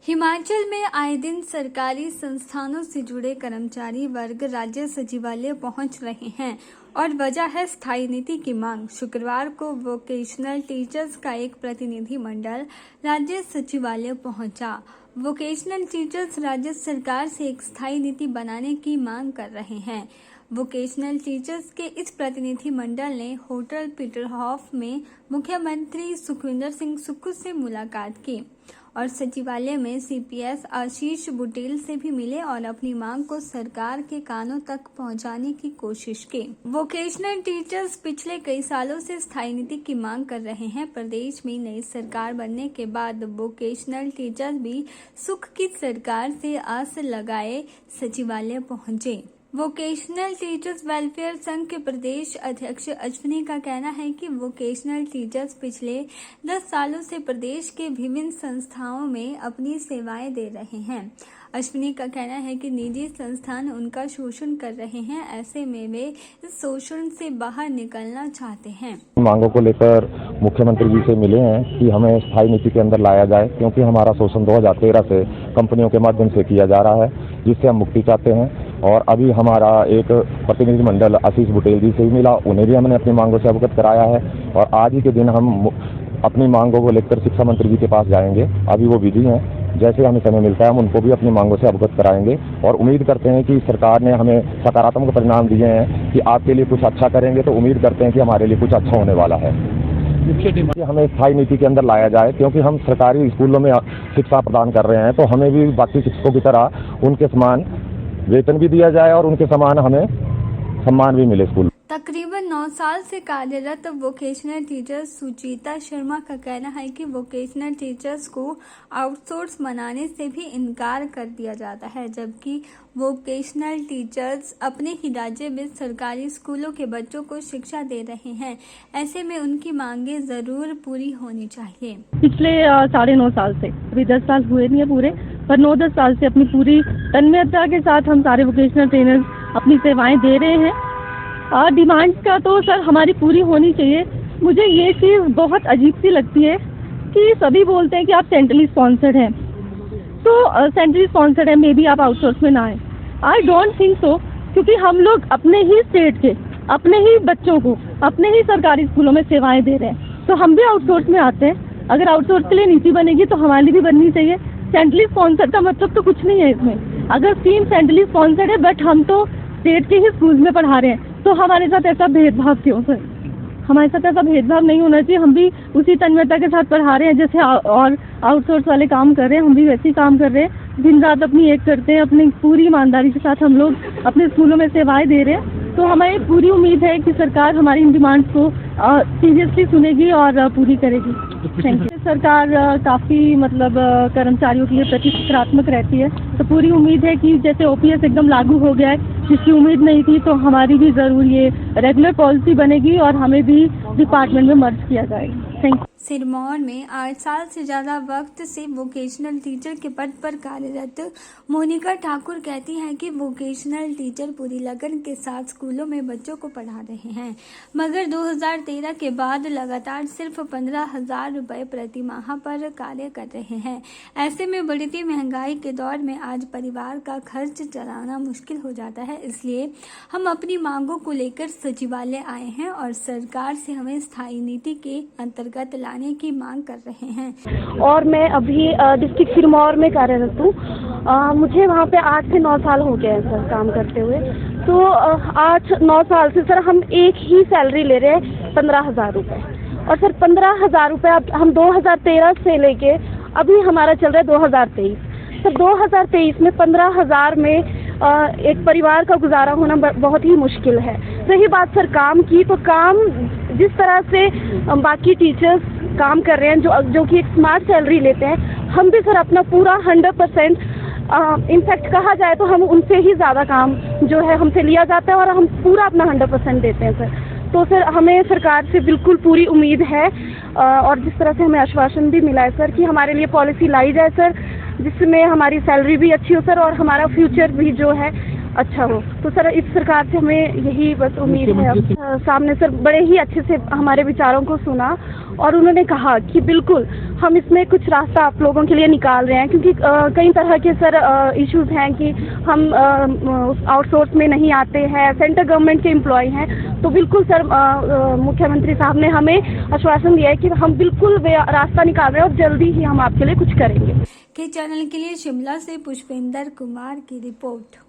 हिमाचल में आए दिन सरकारी संस्थानों से जुड़े कर्मचारी वर्ग राज्य सचिवालय पहुंच रहे हैं और वजह है स्थायी नीति की मांग। शुक्रवार को वोकेशनल टीचर्स का एक प्रतिनिधि मंडल राज्य सचिवालय पहुंचा। वोकेशनल टीचर्स राज्य सरकार से एक स्थायी नीति बनाने की मांग कर रहे हैं। वोकेशनल टीचर्स के इस प्रतिनिधि मंडल ने होटल पीटरहॉफ में मुख्यमंत्री सुखविंदर सिंह सुक्खू से मुलाकात की और सचिवालय में सीपीएस आशीष बुटेल से भी मिले और अपनी मांग को सरकार के कानों तक पहुंचाने की कोशिश की। वोकेशनल टीचर्स पिछले कई सालों से स्थायी नीति की मांग कर रहे हैं। प्रदेश में नई सरकार बनने के बाद वोकेशनल टीचर्स भी सुख की सरकार से आस लगाए सचिवालय पहुंचे। वोकेशनल टीचर्स वेलफेयर संघ के प्रदेश अध्यक्ष अश्विनी का कहना है कि वोकेशनल टीचर्स पिछले 10 सालों से प्रदेश के विभिन्न संस्थाओं में अपनी सेवाएं दे रहे हैं। अश्विनी का कहना है कि निजी संस्थान उनका शोषण कर रहे हैं, ऐसे में वे इस शोषण से बाहर निकलना चाहते हैं। मांगों को लेकर मुख्यमंत्री जी से मिले हैं कि हमें स्थायी नीति के अंदर लाया जाए, क्योंकि हमारा शोषण 2013 से कंपनियों के माध्यम से किया जा रहा है, जिससे हम मुक्ति चाहते हैं। और अभी हमारा एक प्रतिनिधि मंडल आशीष बुटेल जी से ही मिला, उन्हें भी हमने अपनी मांगों से अवगत कराया है और आज ही के दिन हम अपनी मांगों को लेकर शिक्षा मंत्री जी के पास जाएंगे। अभी वो बिजी हैं, जैसे हमें समय मिलता है हम उनको भी अपनी मांगों से अवगत कराएंगे और उम्मीद करते हैं कि सरकार ने हमें सकारात्मक परिणाम दिए हैं कि आपके लिए कुछ अच्छा करेंगे, तो उम्मीद करते हैं कि हमारे लिए कुछ अच्छा होने वाला है। हमें स्थायी नीति के अंदर लाया जाए, क्योंकि हम सरकारी स्कूलों में शिक्षा प्रदान कर रहे हैं, तो हमें भी बाकी शिक्षकों की तरह उनके समान वेतन भी दिया जाए और उनके समान हमें सम्मान भी मिले स्कूल। तकरीबन 9 साल से कार्यरत वोकेशनल टीचर्स सुजीता शर्मा का कहना है कि वोकेशनल टीचर्स को आउटसोर्स बनाने से भी इनकार कर दिया जाता है, जबकि वोकेशनल टीचर्स अपने ही राज्य में सरकारी स्कूलों के बच्चों को शिक्षा दे रहे हैं। ऐसे में उनकी मांगे जरूर पूरी होनी चाहिए। पिछले 9.5 साल से, अभी 10 साल हुए नहीं है पूरे, पर 9-10 साल से अपनी पूरी तन्मयता के साथ हम सारे वोकेशनल ट्रेनर्स अपनी सेवाएं दे रहे हैं। डिमांड्स का तो सर हमारी पूरी होनी चाहिए। मुझे ये चीज़ बहुत अजीब सी लगती है कि सभी बोलते हैं कि आप सेंट्रली स्पॉन्सर्ड हैं, तो सेंट्रली स्पॉन्सर्ड है, मे बी आप आउटसोर्स में ना आए। आई डोंट थिंक सो, क्योंकि हम लोग अपने ही स्टेट के अपने ही बच्चों को अपने ही सरकारी स्कूलों में सेवाएं दे रहे हैं, तो हम भी आउटसोर्स में आते हैं। अगर आउटसोर्स के लिए नीति बनेगी तो हमारे लिए भी बननी चाहिए। सेंट्रली स्पॉन्सर्ड का मतलब तो कुछ नहीं है इसमें। अगर स्कीम सेंट्रली स्पॉन्सर्ड है बट हम तो स्टेट के ही स्कूल में पढ़ा रहे हैं, तो हमारे साथ ऐसा भेदभाव क्यों सर? हमारे साथ ऐसा भेदभाव नहीं होना चाहिए। हम भी उसी तन्मयता के साथ पढ़ा रहे हैं जैसे और आउटसोर्स वाले काम कर रहे हैं, हम भी वैसे ही काम कर रहे हैं। दिन रात अपनी एक करते हैं, अपनी पूरी ईमानदारी के साथ हम लोग अपने स्कूलों में सेवाएं दे रहे हैं। तो हमें पूरी उम्मीद है कि सरकार हमारी इन डिमांड्स को सीरियसली सुनेगी और पूरी करेगी। Thank you. सरकार काफ़ी कर्मचारियों के लिए प्रति सकारात्मक रहती है, तो पूरी उम्मीद है कि जैसे ओपीएस एकदम लागू हो गया है, जिसकी उम्मीद नहीं थी, तो हमारी भी ज़रूर ये रेगुलर पॉलिसी बनेगी और हमें भी डिपार्टमेंट में मर्ज किया जाएगा। Thank you. सिरमौर में 8 साल से ज्यादा वक्त से वोकेशनल टीचर के पद पर कार्यरत मोनिका ठाकुर कहती हैं कि वोकेशनल टीचर पूरी लगन के साथ स्कूलों में बच्चों को पढ़ा रहे हैं, मगर 2013 के बाद लगातार सिर्फ 15,000 रुपए प्रति माह पर कार्य कर रहे हैं। ऐसे में बढ़ती महंगाई के दौर में आज परिवार का खर्च चलाना मुश्किल हो जाता है। इसलिए हम अपनी मांगों को लेकर सचिवालय आए हैं और सरकार से हमें स्थायी नीति के अंतर्गत लाने की मांग कर रहे हैं। और मैं अभी डिस्ट्रिक्ट सिरमौर में कार्यरत हूँ। मुझे वहाँ पे 8 से 9 साल हो गए हैं सर काम करते हुए। तो 8-9 साल से सर हम एक ही सैलरी ले रहे हैं 15,000 रुपये। और सर 15,000 रुपये अब हम 2013 से लेके अभी हमारा चल रहा है 2023। सर 2023 में 15,000 में एक परिवार का गुजारा होना बहुत ही मुश्किल है। रही बात सर काम की, तो काम जिस तरह से बाकी टीचर्स काम कर रहे हैं जो कि एक स्मार्ट सैलरी लेते हैं, हम भी सर अपना पूरा 100% इनफैक्ट कहा जाए तो हम उनसे ही ज़्यादा काम जो है हमसे लिया जाता है और हम पूरा अपना 100% देते हैं सर। तो सर हमें सरकार से बिल्कुल पूरी उम्मीद है और जिस तरह से हमें आश्वासन भी मिला है सर कि हमारे लिए पॉलिसी लाई जाए सर, जिसमें हमारी सैलरी भी अच्छी हो सर और हमारा फ्यूचर भी जो है अच्छा हो। तो सर इस सरकार से हमें यही बस उम्मीद है। सामने सर बड़े ही अच्छे से हमारे विचारों को सुना और उन्होंने कहा कि बिल्कुल हम इसमें कुछ रास्ता आप लोगों के लिए निकाल रहे हैं, क्योंकि कई तरह के सर इश्यूज हैं कि हम आउटसोर्स में नहीं आते हैं, सेंट्रल गवर्नमेंट के एम्प्लॉय हैं। तो बिल्कुल सर मुख्यमंत्री साहब ने हमें आश्वासन दिया है कि हम बिल्कुल रास्ता निकाल रहे हैं और जल्दी ही हम आपके लिए कुछ करेंगे। के चैनल के लिए शिमला से पुष्पेंद्र कुमार की रिपोर्ट।